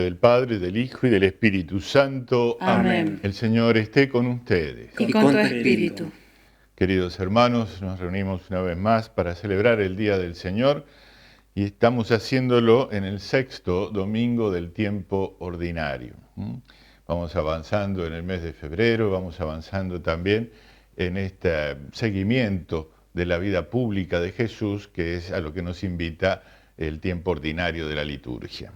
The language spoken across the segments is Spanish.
del Padre, del Hijo y del Espíritu Santo. Amén. El Señor esté con ustedes. Y con tu espíritu. Queridos hermanos, nos reunimos una vez más para celebrar el Día del Señor y estamos haciéndolo en el 6º domingo del tiempo ordinario. Vamos avanzando en el mes de febrero, vamos avanzando también en este seguimiento de la vida pública de Jesús, que es a lo que nos invita el tiempo ordinario de la liturgia.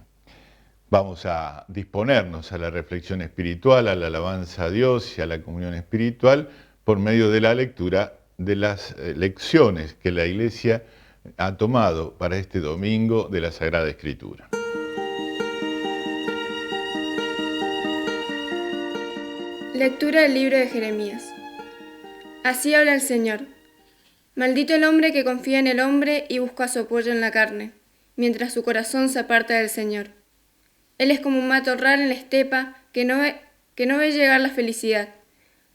Vamos a disponernos a la reflexión espiritual, a la alabanza a Dios y a la comunión espiritual por medio de la lectura de las lecciones que la Iglesia ha tomado para este domingo de la Sagrada Escritura. Lectura del libro de Jeremías. Así habla el Señor. Maldito el hombre que confía en el hombre y busca su apoyo en la carne, mientras su corazón se aparta del Señor. Él es como un matorral en la estepa que no ve llegar la felicidad.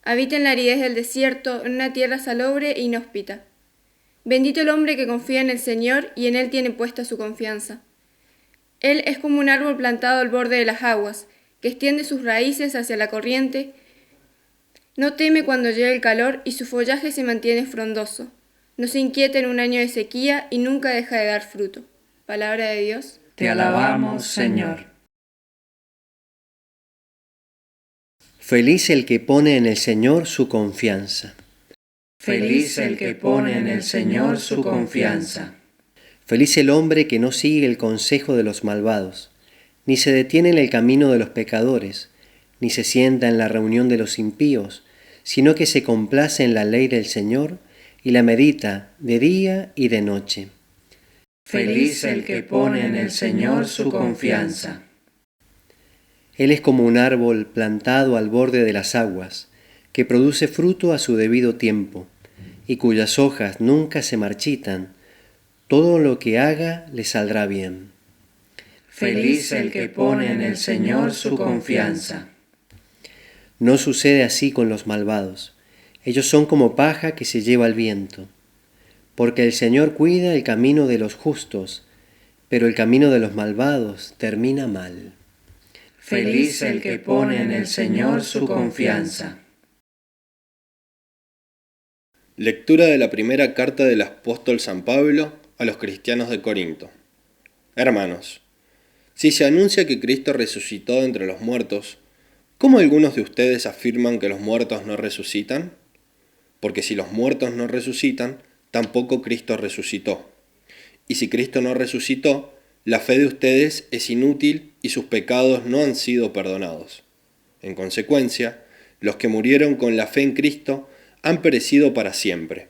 Habita en la aridez del desierto, en una tierra salobre e inhóspita. Bendito el hombre que confía en el Señor y en Él tiene puesta su confianza. Él es como un árbol plantado al borde de las aguas, que extiende sus raíces hacia la corriente. No teme cuando llegue el calor y su follaje se mantiene frondoso. No se inquieta en un año de sequía y nunca deja de dar fruto. Palabra de Dios. Te alabamos, Señor. Feliz el que pone en el Señor su confianza. Feliz el que pone en el Señor su confianza. Feliz el hombre que no sigue el consejo de los malvados, ni se detiene en el camino de los pecadores, ni se sienta en la reunión de los impíos, sino que se complace en la ley del Señor y la medita de día y de noche. Feliz el que pone en el Señor su confianza. Él es como un árbol plantado al borde de las aguas, que produce fruto a su debido tiempo, y cuyas hojas nunca se marchitan. Todo lo que haga le saldrá bien. Feliz el que pone en el Señor su confianza. No sucede así con los malvados. Ellos son como paja que se lleva el viento. Porque el Señor cuida el camino de los justos, pero el camino de los malvados termina mal. Feliz el que pone en el Señor su confianza. Lectura de la primera carta del apóstol San Pablo a los cristianos de Corinto. Hermanos, si se anuncia que Cristo resucitó de entre los muertos, ¿cómo algunos de ustedes afirman que los muertos no resucitan? Porque si los muertos no resucitan, tampoco Cristo resucitó. Y si Cristo no resucitó, la fe de ustedes es inútil y sus pecados no han sido perdonados. En consecuencia, los que murieron con la fe en Cristo han perecido para siempre.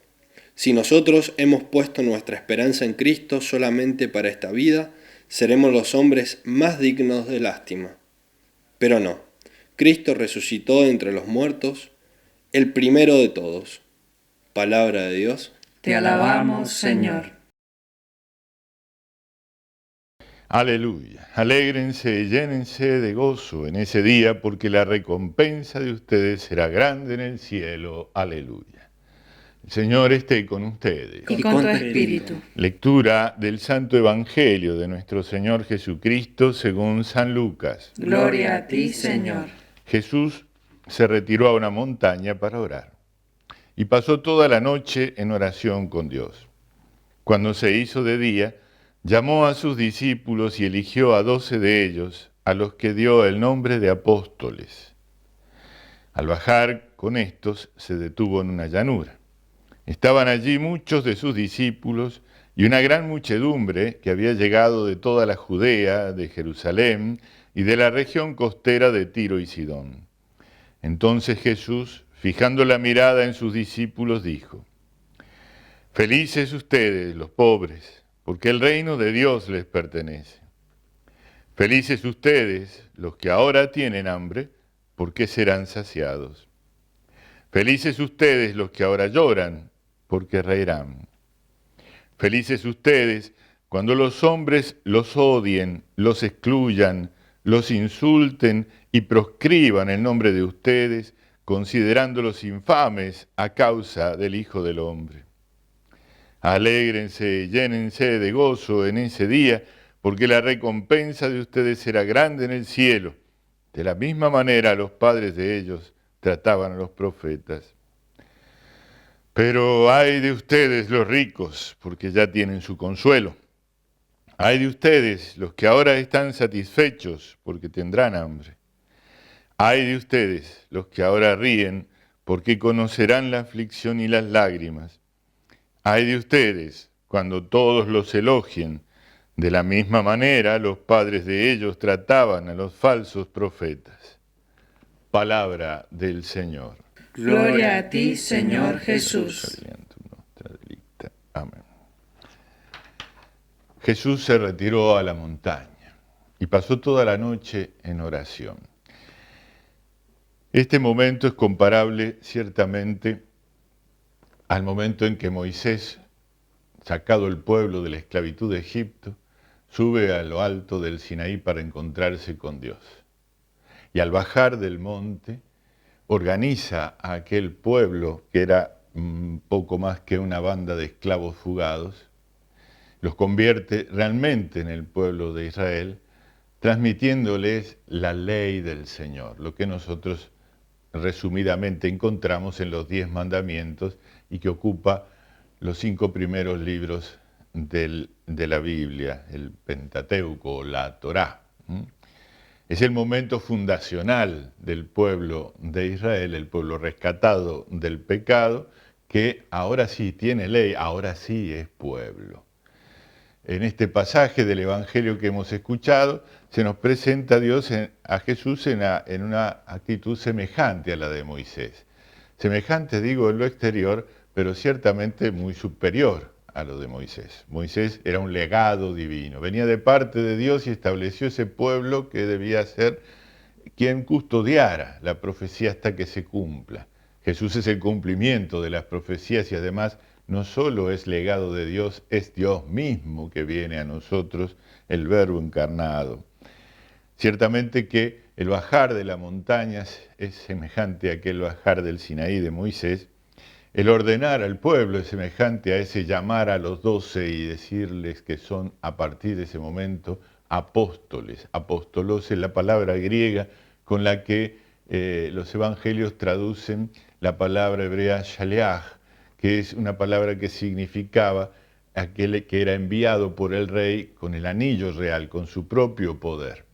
Si nosotros hemos puesto nuestra esperanza en Cristo solamente para esta vida, seremos los hombres más dignos de lástima. Pero no, Cristo resucitó de entre los muertos, el primero de todos. Palabra de Dios. Te alabamos, Señor. Aleluya. Alégrense y llénense de gozo en ese día, porque la recompensa de ustedes será grande en el cielo. Aleluya. El Señor esté con ustedes. Y con tu espíritu. Lectura del Santo Evangelio de nuestro Señor Jesucristo según San Lucas. Gloria a ti, Señor. Jesús se retiró a una montaña para orar y pasó toda la noche en oración con Dios. Cuando se hizo de día, llamó a sus discípulos y eligió a 12 de ellos, a los que dio el nombre de apóstoles. Al bajar con estos, se detuvo en una llanura. Estaban allí muchos de sus discípulos y una gran muchedumbre que había llegado de toda la Judea, de Jerusalén y de la región costera de Tiro y Sidón. Entonces Jesús, fijando la mirada en sus discípulos, dijo: Felices ustedes, los pobres, porque el reino de Dios les pertenece. Felices ustedes, los que ahora tienen hambre, porque serán saciados. Felices ustedes, los que ahora lloran, porque reirán. Felices ustedes, cuando los hombres los odien, los excluyan, los insulten y proscriban el nombre de ustedes, considerándolos infames a causa del Hijo del Hombre. Alégrense y llénense de gozo en ese día, porque la recompensa de ustedes será grande en el cielo. De la misma manera los padres de ellos trataban a los profetas. Pero ay de ustedes los ricos, porque ya tienen su consuelo. Ay de ustedes los que ahora están satisfechos, porque tendrán hambre. Ay de ustedes los que ahora ríen, porque conocerán la aflicción y las lágrimas. Ay de ustedes cuando todos los elogien. De la misma manera los padres de ellos trataban a los falsos profetas. Palabra del Señor. Gloria a ti, Señor Jesús. Amén. Jesús se retiró a la montaña y pasó toda la noche en oración. Este momento es comparable ciertamente al momento en que Moisés, sacado el pueblo de la esclavitud de Egipto, sube a lo alto del Sinaí para encontrarse con Dios. Y al bajar del monte, organiza a aquel pueblo que era poco más que una banda de esclavos fugados, los convierte realmente en el pueblo de Israel, transmitiéndoles la ley del Señor, lo que nosotros resumidamente encontramos en los 10 mandamientos y que ocupa los 5 primeros libros de la Biblia, el Pentateuco, la Torá. Es el momento fundacional del pueblo de Israel, el pueblo rescatado del pecado, que ahora sí tiene ley, ahora sí es pueblo. En este pasaje del Evangelio que hemos escuchado, se nos presenta a Jesús en una actitud semejante a la de Moisés. Semejante, digo, en lo exterior, pero ciertamente muy superior a lo de Moisés. Moisés era un legado divino, venía de parte de Dios y estableció ese pueblo que debía ser quien custodiara la profecía hasta que se cumpla. Jesús es el cumplimiento de las profecías y además no solo es legado de Dios, es Dios mismo que viene a nosotros, el Verbo encarnado. Ciertamente que el bajar de la montaña es semejante a aquel bajar del Sinaí de Moisés. El ordenar al pueblo es semejante a ese llamar a los 12 y decirles que son a partir de ese momento apóstoles. Apóstolos es la palabra griega con la que los evangelios traducen la palabra hebrea shaleach, que es una palabra que significaba aquel que era enviado por el rey con el anillo real, con su propio poder.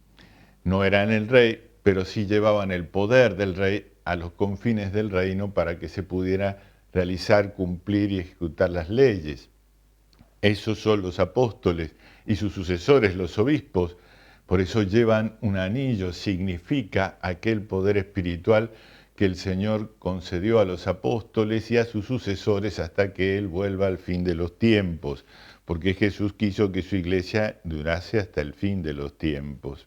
No eran el rey, pero sí llevaban el poder del rey a los confines del reino para que se pudiera realizar, cumplir y ejecutar las leyes. Esos son los apóstoles y sus sucesores, los obispos. Por eso llevan un anillo, significa aquel poder espiritual que el Señor concedió a los apóstoles y a sus sucesores hasta que Él vuelva al fin de los tiempos, porque Jesús quiso que su iglesia durase hasta el fin de los tiempos.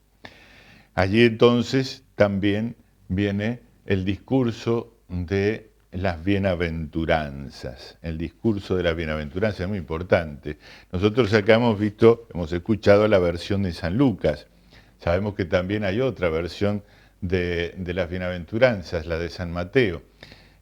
Allí entonces también viene el discurso de las bienaventuranzas. El discurso de las bienaventuranzas es muy importante. Nosotros acá hemos escuchado la versión de San Lucas. Sabemos que también hay otra versión de las bienaventuranzas, la de San Mateo.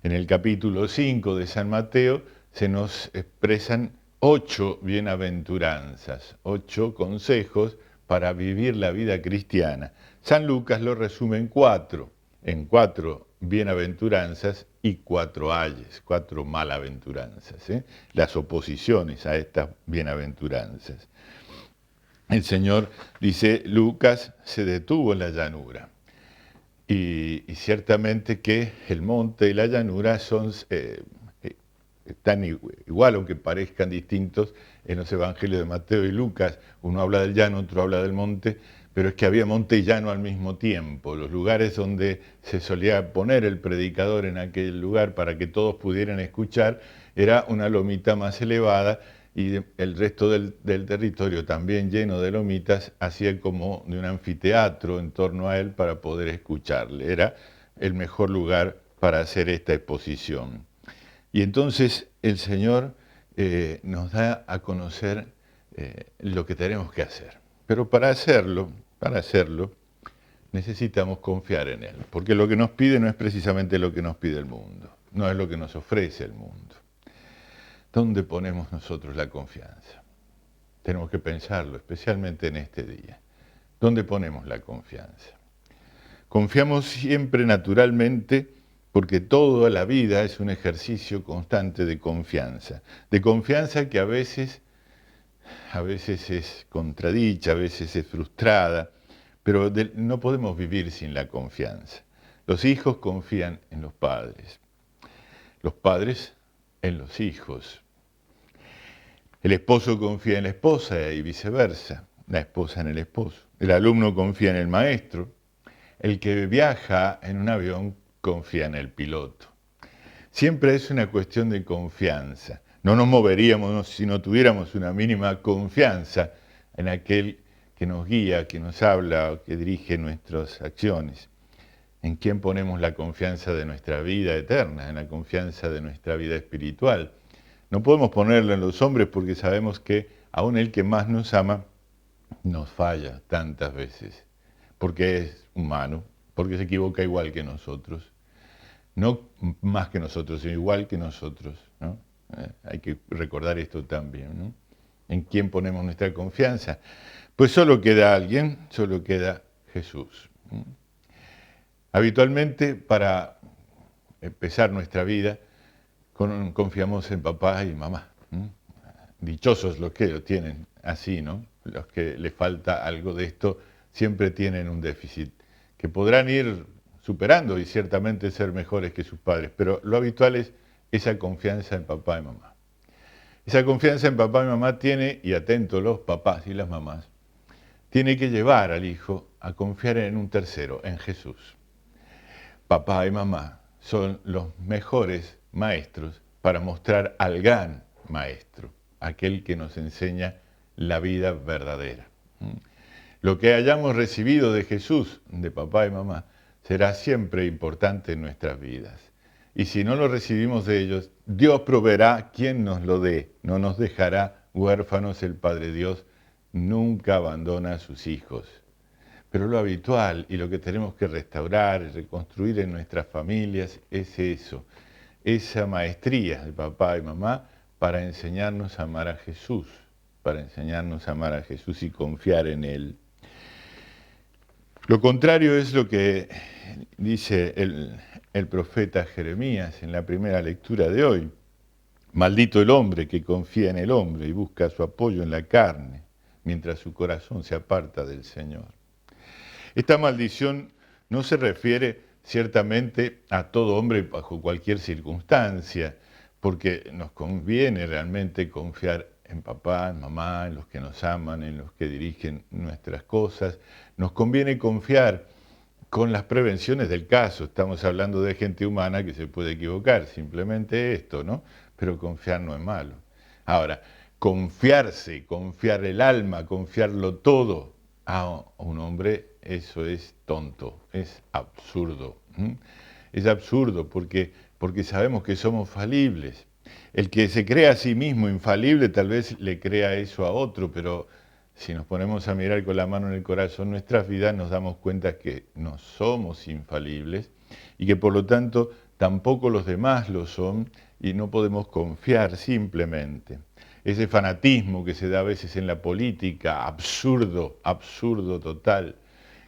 En el capítulo 5 de San Mateo se nos expresan 8 bienaventuranzas, 8 consejos para vivir la vida cristiana. San Lucas lo resume en 4 bienaventuranzas y 4 ayes, 4 malaventuranzas, las oposiciones a estas bienaventuranzas. El Señor, dice Lucas, se detuvo en la llanura. Y ciertamente que el monte y la llanura están igual, aunque parezcan distintos en los evangelios de Mateo y Lucas. Uno habla del llano, otro habla del monte, pero es que había monte y llano al mismo tiempo. Los lugares donde se solía poner el predicador en aquel lugar para que todos pudieran escuchar era una lomita más elevada y el resto del territorio también lleno de lomitas hacía como de un anfiteatro en torno a él para poder escucharle. Era el mejor lugar para hacer esta exposición. Y entonces el Señor nos da a conocer lo que tenemos que hacer. Pero para hacerlo, necesitamos confiar en Él. Porque lo que nos pide no es precisamente lo que nos pide el mundo. No es lo que nos ofrece el mundo. ¿Dónde ponemos nosotros la confianza? tenemos que pensarlo, especialmente en este día. ¿Dónde ponemos la confianza? Confiamos siempre naturalmente porque toda la vida es un ejercicio constante de confianza que a veces es contradicha, a veces es frustrada, pero no podemos vivir sin la confianza. Los hijos confían en los padres en los hijos. El esposo confía en la esposa y viceversa, la esposa en el esposo. El alumno confía en el maestro. El que viaja en un avión confía en el piloto. Siempre es una cuestión de confianza. No nos moveríamos si no tuviéramos una mínima confianza en aquel que nos guía, que nos habla, que dirige nuestras acciones. ¿En quién ponemos la confianza de nuestra vida eterna, en la confianza de nuestra vida espiritual? No podemos ponerlo en los hombres porque sabemos que aún el que más nos ama nos falla tantas veces, porque es humano, porque se equivoca igual que nosotros. No más que nosotros, sino igual que nosotros, ¿no? Hay que recordar esto también, ¿no? ¿En quién ponemos nuestra confianza? Pues solo queda alguien, solo queda Jesús. Habitualmente, para empezar nuestra vida, confiamos en papá y mamá. Dichosos los que lo tienen así, ¿no? Los que les falta algo de esto siempre tienen un déficit, que podrán ir superando y ciertamente ser mejores que sus padres, pero lo habitual es esa confianza en papá y mamá. Esa confianza en papá y mamá tiene, y atentos los papás y las mamás, tiene que llevar al hijo a confiar en un tercero, en Jesús. Papá y mamá son los mejores maestros para mostrar al gran maestro, aquel que nos enseña la vida verdadera. Lo que hayamos recibido de Jesús, de papá y mamá, será siempre importante en nuestras vidas. Y si no lo recibimos de ellos, Dios proveerá quien nos lo dé. No nos dejará huérfanos el Padre Dios, nunca abandona a sus hijos. Pero lo habitual y lo que tenemos que restaurar y reconstruir en nuestras familias es eso, esa maestría de papá y mamá para enseñarnos a amar a Jesús, y confiar en Él. Lo contrario es lo que dice el profeta Jeremías en la primera lectura de hoy. Maldito el hombre que confía en el hombre y busca su apoyo en la carne, mientras su corazón se aparta del Señor. Esta maldición no se refiere ciertamente a todo hombre bajo cualquier circunstancia, porque nos conviene realmente confiar en papá, en mamá, en los que nos aman, en los que dirigen nuestras cosas. Nos conviene confiar con las prevenciones del caso. Estamos hablando de gente humana que se puede equivocar, simplemente esto, ¿no? Pero confiar no es malo. Ahora, confiar el alma, confiarlo todo a un hombre, eso es tonto, es absurdo. Es absurdo porque sabemos que somos falibles. El que se cree a sí mismo infalible tal vez le crea eso a otro, pero si nos ponemos a mirar con la mano en el corazón nuestras vidas, nos damos cuenta que no somos infalibles y que por lo tanto tampoco los demás lo son y no podemos confiar simplemente. Ese fanatismo que se da a veces en la política, absurdo total,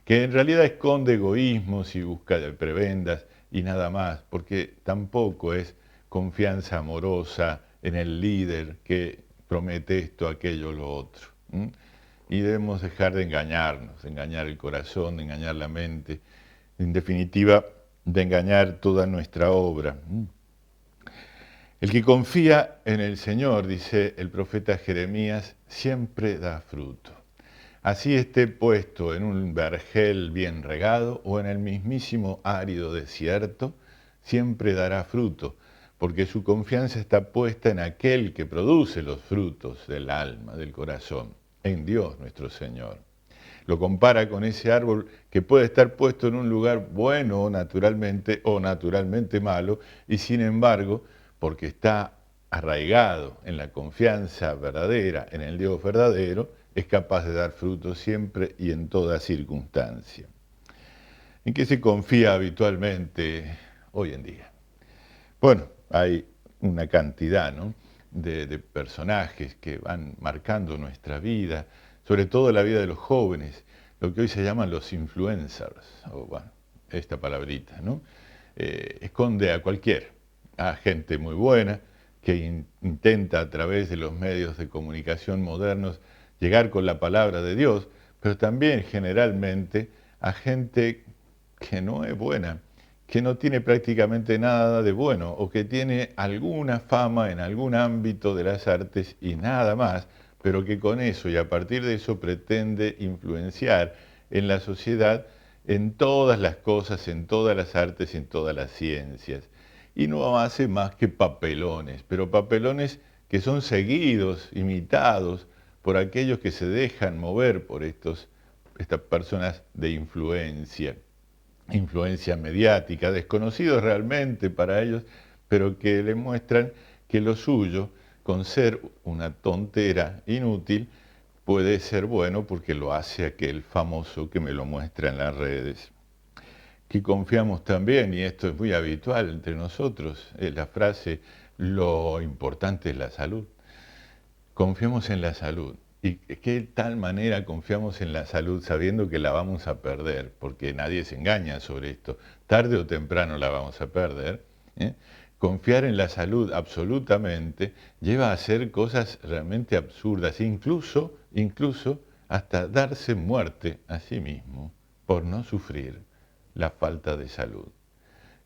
que en realidad esconde egoísmos y busca de prebendas y nada más, porque tampoco es confianza amorosa en el líder que promete esto, aquello, lo otro. Y debemos dejar de engañarnos, de engañar el corazón, de engañar la mente, en definitiva, de engañar toda nuestra obra. El que confía en el Señor, dice el profeta Jeremías, siempre da fruto. Así esté puesto en un vergel bien regado o en el mismísimo árido desierto, siempre dará fruto, porque su confianza está puesta en aquel que produce los frutos del alma, del corazón, en Dios nuestro Señor. Lo compara con ese árbol que puede estar puesto en un lugar bueno o naturalmente malo, y sin embargo, porque está arraigado en la confianza verdadera, en el Dios verdadero, es capaz de dar fruto siempre y en toda circunstancia. ¿En qué se confía habitualmente hoy en día? Bueno, hay una cantidad, ¿no? de personajes que van marcando nuestra vida, sobre todo la vida de los jóvenes, lo que hoy se llaman los influencers, o bueno, esta palabrita, ¿no? Esconde a gente muy buena que intenta a través de los medios de comunicación modernos llegar con la palabra de Dios, pero también generalmente a gente que no es buena, que no tiene prácticamente nada de bueno o que tiene alguna fama en algún ámbito de las artes y nada más, pero que con eso y a partir de eso pretende influenciar en la sociedad en todas las cosas, en todas las artes, en todas las ciencias. Y no hace más que papelones, pero papelones que son seguidos, imitados por aquellos que se dejan mover por estas personas de influencia mediática, desconocidos realmente para ellos, pero que le muestran que lo suyo, con ser una tontera inútil, puede ser bueno porque lo hace aquel famoso que me lo muestra en las redes. Que confiamos también, y esto es muy habitual entre nosotros, la frase, lo importante es la salud. Confiamos en la salud. ¿Y qué tal manera confiamos en la salud sabiendo que la vamos a perder? Porque nadie se engaña sobre esto. Tarde o temprano la vamos a perder. Confiar en la salud absolutamente lleva a hacer cosas realmente absurdas, incluso hasta darse muerte a sí mismo por no sufrir la falta de salud.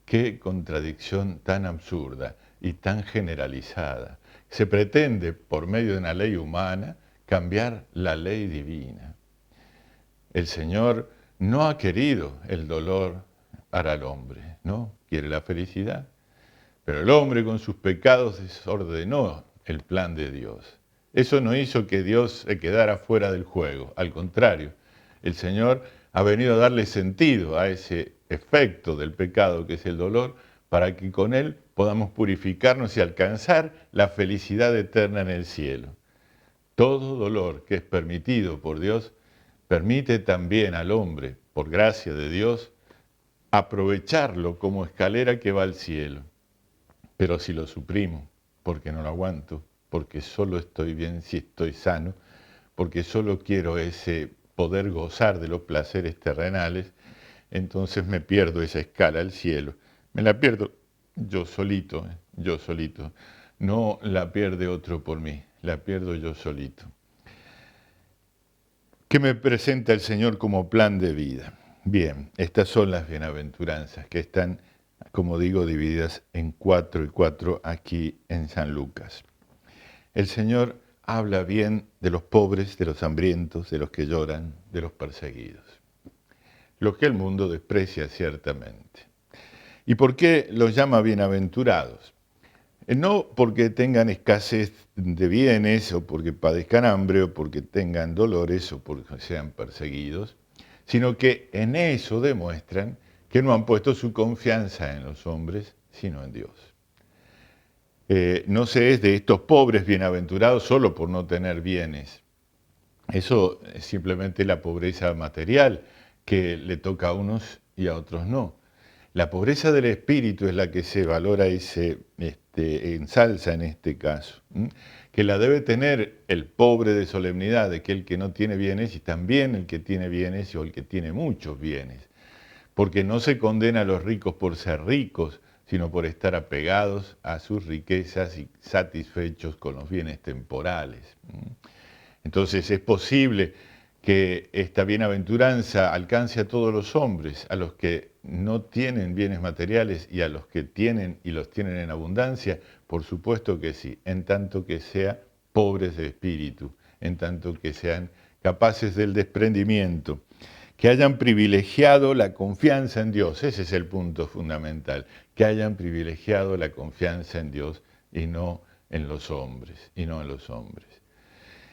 Qué contradicción tan absurda y tan generalizada. Se pretende, por medio de una ley humana, cambiar la ley divina. El Señor no ha querido el dolor para el hombre, ¿no? Quiere la felicidad. Pero el hombre con sus pecados desordenó el plan de Dios. Eso no hizo que Dios se quedara fuera del juego. Al contrario, el Señor ha venido a darle sentido a ese efecto del pecado que es el dolor, para que con él podamos purificarnos y alcanzar la felicidad eterna en el cielo. Todo dolor que es permitido por Dios permite también al hombre, por gracia de Dios, aprovecharlo como escalera que va al cielo. Pero si lo suprimo, porque no lo aguanto, porque solo estoy bien si estoy sano, porque solo quiero ese poder gozar de los placeres terrenales, entonces me pierdo esa escala al cielo. Me la pierdo yo solito. No la pierde otro por mí, la pierdo yo solito. ¿Qué me presenta el Señor como plan de vida? Bien, estas son las bienaventuranzas que están, como digo, divididas en 4 y 4 aquí en San Lucas. El Señor habla bien de los pobres, de los hambrientos, de los que lloran, de los perseguidos. Los que el mundo desprecia ciertamente. ¿Y por qué los llama bienaventurados? No porque tengan escasez de bienes, o porque padezcan hambre, o porque tengan dolores, o porque sean perseguidos, sino que en eso demuestran que no han puesto su confianza en los hombres, sino en Dios. No se es de estos pobres bienaventurados solo por no tener bienes. Eso es simplemente la pobreza material que le toca a unos y a otros no. La pobreza del espíritu es la que se valora y se ensalza en este caso, que la debe tener el pobre de solemnidad, aquel que no tiene bienes, y también el que tiene bienes o el que tiene muchos bienes, porque no se condena a los ricos por ser ricos, sino por estar apegados a sus riquezas y satisfechos con los bienes temporales. Entonces es posible que esta bienaventuranza alcance a todos los hombres, a los que no tienen bienes materiales y a los que tienen y los tienen en abundancia, por supuesto que sí, en tanto que sean pobres de espíritu, en tanto que sean capaces del desprendimiento, que hayan privilegiado la confianza en Dios, ese es el punto fundamental, que hayan privilegiado la confianza en Dios y no en los hombres,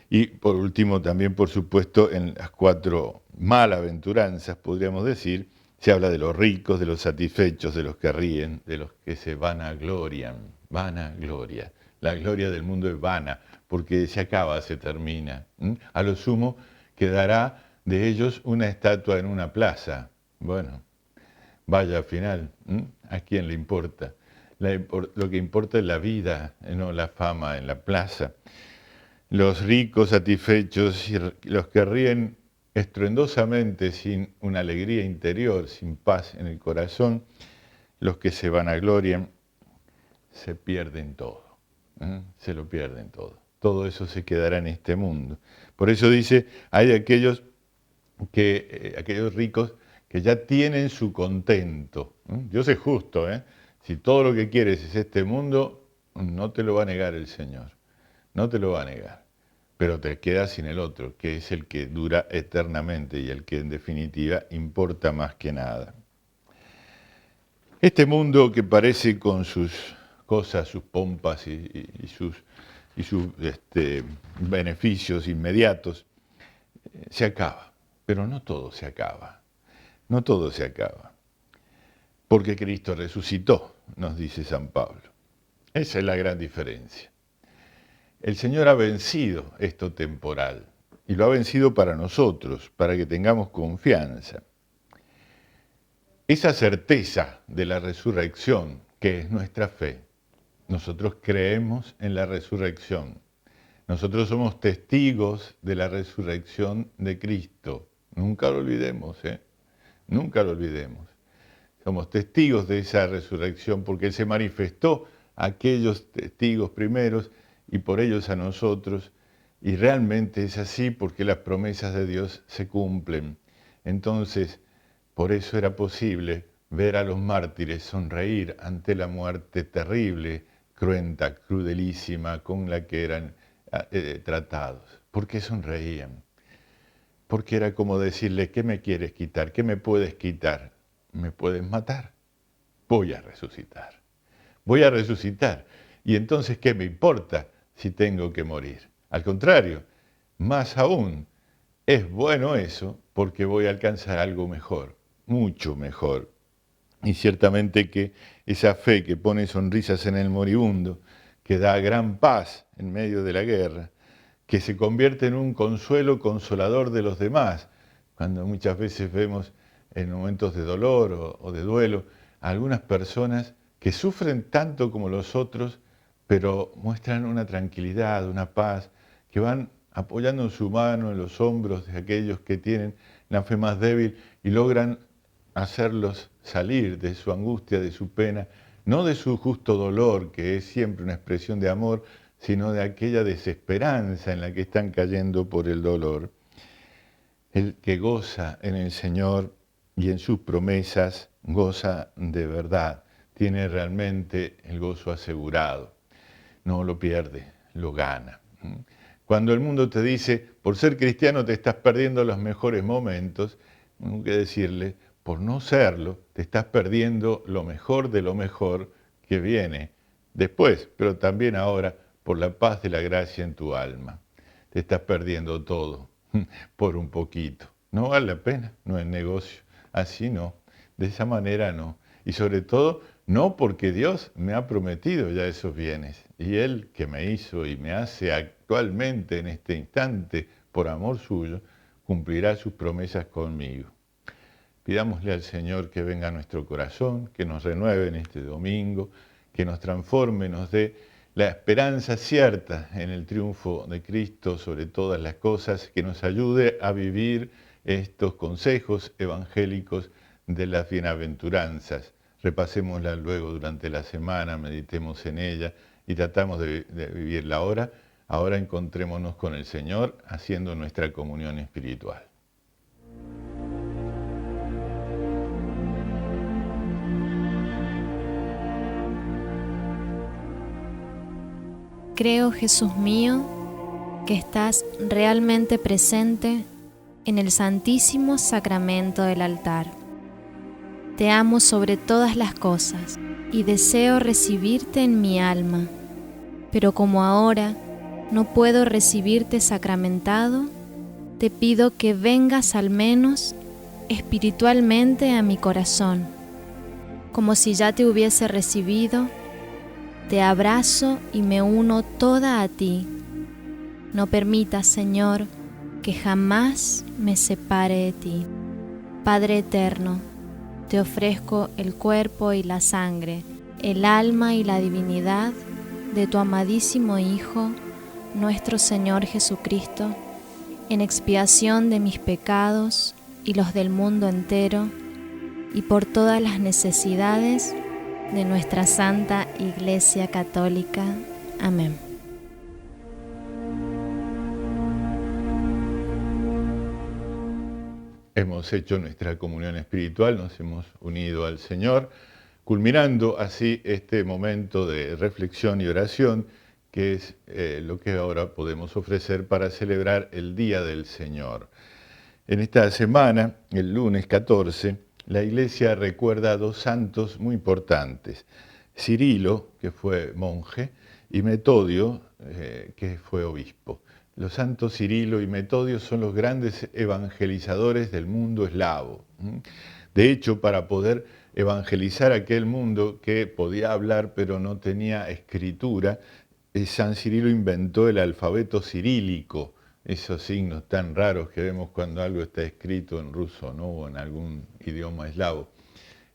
Y por último, también, por supuesto, en las 4 malaventuranzas, podríamos decir, se habla de los ricos, de los satisfechos, de los que ríen, de los que se vanaglorian. Vanagloria. La gloria del mundo es vana, porque se acaba, se termina. A lo sumo quedará de ellos una estatua en una plaza. Bueno, vaya al final, ¿a quién le importa? lo que importa es la vida, no la fama en la plaza. Los ricos satisfechos y los que ríen estruendosamente sin una alegría interior, sin paz en el corazón, los que se vanaglorian, se pierden todo, se lo pierden todo. Todo eso se quedará en este mundo. Por eso dice, hay aquellos ricos que ya tienen su contento. Dios es justo, Si todo lo que quieres es este mundo, no te lo va a negar el Señor, no te lo va a negar. Pero te quedas sin el otro, que es el que dura eternamente y el que en definitiva importa más que nada. Este mundo que parece con sus cosas, sus pompas y sus beneficios inmediatos, se acaba. Pero no todo se acaba. No todo se acaba. Porque Cristo resucitó, nos dice San Pablo. Esa es la gran diferencia. El Señor ha vencido esto temporal y lo ha vencido para nosotros, para que tengamos confianza. Esa certeza de la resurrección, que es nuestra fe, nosotros creemos en la resurrección. Nosotros somos testigos de la resurrección de Cristo. Nunca lo olvidemos, Nunca lo olvidemos. Somos testigos de esa resurrección porque Él se manifestó a aquellos testigos primeros y por ellos a nosotros. Y realmente es así porque las promesas de Dios se cumplen. Entonces, por eso era posible ver a los mártires sonreír ante la muerte terrible, cruenta, crudelísima con la que eran tratados. ¿Por qué sonreían? Porque era como decirle, ¿qué me quieres quitar? ¿Qué me puedes quitar? ¿Me puedes matar? Voy a resucitar. Voy a resucitar. Y entonces, ¿qué me importa si tengo que morir? Al contrario, más aún, es bueno eso porque voy a alcanzar algo mejor, mucho mejor. Y ciertamente que esa fe que pone sonrisas en el moribundo, que da gran paz en medio de la guerra, que se convierte en un consuelo consolador de los demás, cuando muchas veces vemos en momentos de dolor o de duelo a algunas personas que sufren tanto como los otros, pero muestran una tranquilidad, una paz, que van apoyando su mano en los hombros de aquellos que tienen la fe más débil y logran hacerlos salir de su angustia, de su pena, no de su justo dolor, que es siempre una expresión de amor, sino de aquella desesperanza en la que están cayendo por el dolor. El que goza en el Señor y en sus promesas, goza de verdad, tiene realmente el gozo asegurado. No lo pierde, lo gana. Cuando el mundo te dice, por ser cristiano te estás perdiendo los mejores momentos, hay que decirle, por no serlo, te estás perdiendo lo mejor de lo mejor que viene después, pero también ahora, por la paz de la gracia en tu alma. Te estás perdiendo todo por un poquito. No vale la pena, no es negocio. Así no, de esa manera no. Y sobre todo, no porque Dios me ha prometido ya esos bienes. Y Él que me hizo y me hace actualmente en este instante, por amor suyo, cumplirá sus promesas conmigo. Pidámosle al Señor que venga a nuestro corazón, que nos renueve en este domingo, que nos transforme, nos dé la esperanza cierta en el triunfo de Cristo sobre todas las cosas, que nos ayude a vivir estos consejos evangélicos de las bienaventuranzas. Repasémosla luego durante la semana, meditemos en ella y tratamos de vivirla ahora. Ahora encontrémonos con el Señor haciendo nuestra comunión espiritual. Creo, Jesús mío, que estás realmente presente en el Santísimo Sacramento del altar. Te amo sobre todas las cosas y deseo recibirte en mi alma, pero como ahora no puedo recibirte sacramentado, te pido que vengas al menos espiritualmente a mi corazón, como si ya te hubiese recibido. Te abrazo y me uno toda a ti. No permitas, Señor, que jamás me separe de ti. Padre eterno, te ofrezco el cuerpo y la sangre el alma y la divinidad de tu amadísimo Hijo, nuestro Señor Jesucristo, en expiación de mis pecados y los del mundo entero, y por todas las necesidades de nuestra Santa Iglesia Católica. Amén. Hemos hecho nuestra comunión espiritual, nos hemos unido al Señor, culminando así este momento de reflexión y oración, que es lo que ahora podemos ofrecer para celebrar el Día del Señor. En esta semana, el lunes 14, la Iglesia recuerda a dos santos muy importantes: Cirilo, que fue monje, y Metodio, que fue obispo. Los santos Cirilo y Metodio son los grandes evangelizadores del mundo eslavo. De hecho, para poder evangelizar aquel mundo que podía hablar pero no tenía escritura, San Cirilo inventó el alfabeto cirílico, esos signos tan raros que vemos cuando algo está escrito en ruso, ¿no? O en algún idioma eslavo.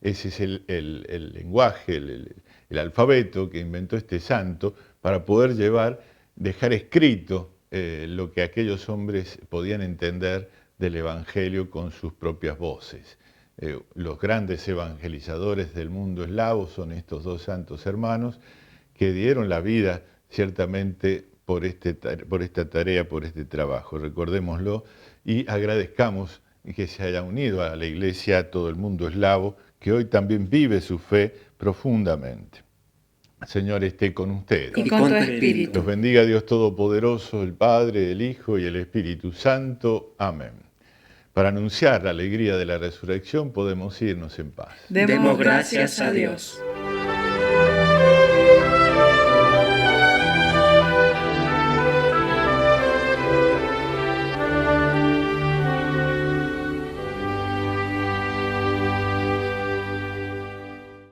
Ese es el lenguaje, el alfabeto que inventó este santo para poder dejar escrito lo que aquellos hombres podían entender del Evangelio con sus propias voces. Los grandes evangelizadores del mundo eslavo son estos dos santos hermanos que dieron la vida ciertamente por esta tarea, por este trabajo. Recordémoslo y agradezcamos que se haya unido a la Iglesia todo el mundo eslavo, que hoy también vive su fe profundamente. Señor esté con ustedes. Y con tu espíritu. Los bendiga Dios Todopoderoso, el Padre, el Hijo y el Espíritu Santo. Amén. Para anunciar la alegría de la resurrección podemos irnos en paz. Demos gracias a Dios.